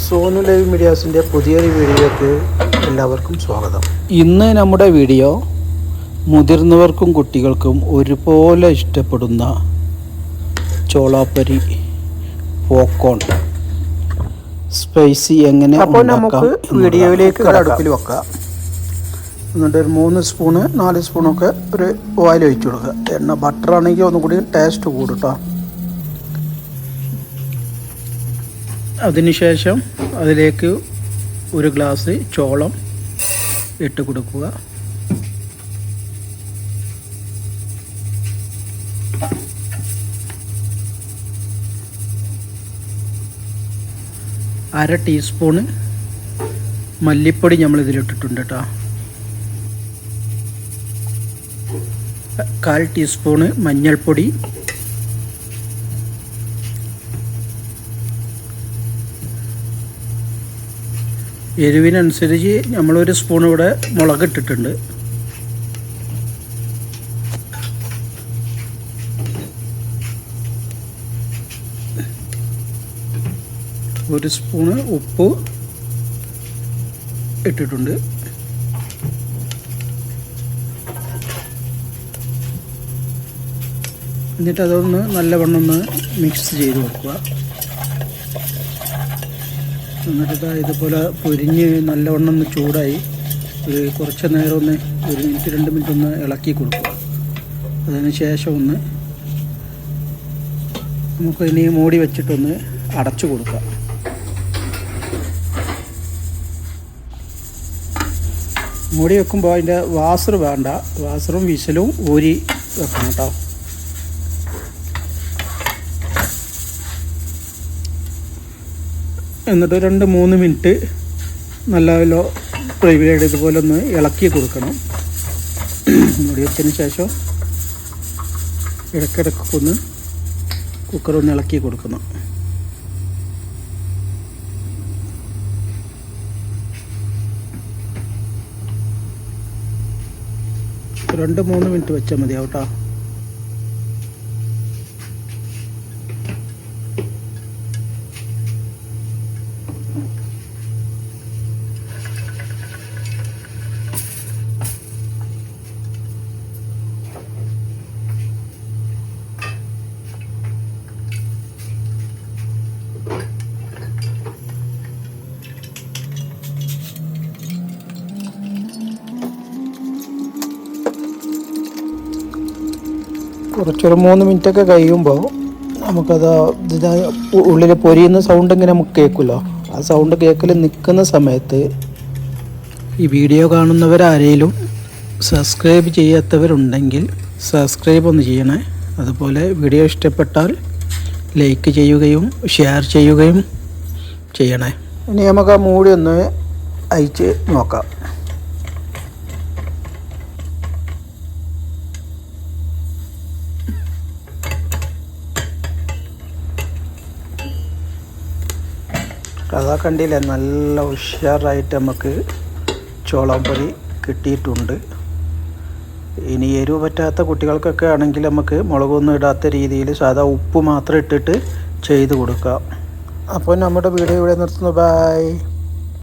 Sonu live മീഡിയാസിൻ്റെ പുതിയൊരു വീഡിയോയ്ക്ക് എല്ലാവർക്കും സ്വാഗതം. ഇന്ന് നമ്മുടെ വീഡിയോ മുതിർന്നവർക്കും കുട്ടികൾക്കും ഒരുപോലെ ഇഷ്ടപ്പെടുന്ന ചോളാപ്പരി പോപ്കോൺ സ്പൈസി എങ്ങനെ അപ്പോൾ നമുക്ക് വീഡിയോയിലേക്ക് അടുപ്പിൽ വെക്കാം. എന്നിട്ട് ഒരു 3 സ്പൂണ് 4 സ്പൂണൊക്കെ ഒരു ഓയിൽ ഒഴിച്ചു കൊടുക്കുക. എണ്ണ ബട്ടറാണെങ്കിൽ ഒന്നും കൂടി ടേസ്റ്റ് കൂടും കേട്ടോ. അതിനുശേഷം അതിലേക്ക് ഒരു ഗ്ലാസ് ചോളം ഇട്ട് കൊടുക്കുക. അര ടീസ്പൂണ് മല്ലിപ്പൊടി നമ്മളിതിലിട്ടിട്ടുണ്ട് കേട്ടോ. 1/4 ടീസ്പൂണ് മഞ്ഞൾപ്പൊടി, എരിവിനനുസരിച്ച് നമ്മളൊരു സ്പൂൺ ഇവിടെ മുളക് ഇട്ടിട്ടുണ്ട്. ഒരു സ്പൂണ് ഉപ്പ് ഇട്ടിട്ടുണ്ട്. എന്നിട്ട് അതൊന്ന് നല്ലവണ്ണം ഒന്ന് മിക്സ് ചെയ്ത് വെക്കുക. എന്നിട്ട് ഇതുപോലെ പൊരിഞ്ഞ് നല്ലവണ്ണം ഒന്ന് ചൂടായി ഒരു കുറച്ച് നേരം ഒന്ന് 1 മിനിറ്റ് 2 മിനിറ്റ് ഒന്ന് ഇളക്കി കൊടുക്കുക. അതിന് ശേഷം ഒന്ന് നമുക്ക് ഇനി മൂടി വെച്ചിട്ടൊന്ന് അടച്ചു കൊടുക്കാം. മൂടി വെക്കുമ്പോൾ അതിൻ്റെ വാസർ വേണ്ട, വാസറും വിശലും ഊരി വെക്കണം കേട്ടോ. എന്നിട്ട് 2-3 മിനിറ്റ് നല്ല ഫ്ലെയിമിൽ ഇതുപോലെ ഒന്ന് ഇളക്കി കൊടുക്കണം. മൂടി വെച്ചതിന് ശേഷം ഇടയ്ക്കിടയ്ക്കൊന്ന് കുക്കറൊന്ന് ഇളക്കി കൊടുക്കണം. 2-3 മിനിറ്റ് വെച്ചാൽ മതിയാവും കേട്ടോ. കുറച്ചൊരു 3 മിനിറ്റൊക്കെ കഴിയുമ്പോൾ നമുക്കത് ഉള്ളിൽ പൊരിയുന്ന സൗണ്ട് ഇങ്ങനെ നമുക്ക് കേൾക്കുമല്ലോ. ആ സൗണ്ട് കേൾക്കൽ നിൽക്കുന്ന സമയത്ത് ഈ വീഡിയോ കാണുന്നവരാരെങ്കിലും സബ്സ്ക്രൈബ് ചെയ്യാത്തവരുണ്ടെങ്കിൽ സബ്സ്ക്രൈബ് ഒന്ന് ചെയ്യണേ. അതുപോലെ വീഡിയോ ഇഷ്ടപ്പെട്ടാൽ ലൈക്ക് ചെയ്യുകയും ഷെയർ ചെയ്യുകയും ചെയ്യണേ. ഇനി നമുക്ക് ആ മൂടി ഒന്ന് അയച്ച് നോക്കാം. അതാ കണ്ടില്ലേ, നല്ല ഉഷാറായിട്ട് നമുക്ക് ചോളാപ്പരി കിട്ടിയിട്ടുണ്ട്. ഇനി എരിവ് പറ്റാത്ത കുട്ടികൾക്കൊക്കെ ആണെങ്കിൽ നമുക്ക് മുളകൊന്നും ഇടാത്ത രീതിയിൽ സാധാ ഉപ്പ് മാത്രം ഇട്ടിട്ട് ചെയ്ത് കൊടുക്കാം. അപ്പോൾ നമ്മുടെ വീഡിയോ ഇവിടെ നിർത്തുന്നു. ബൈ.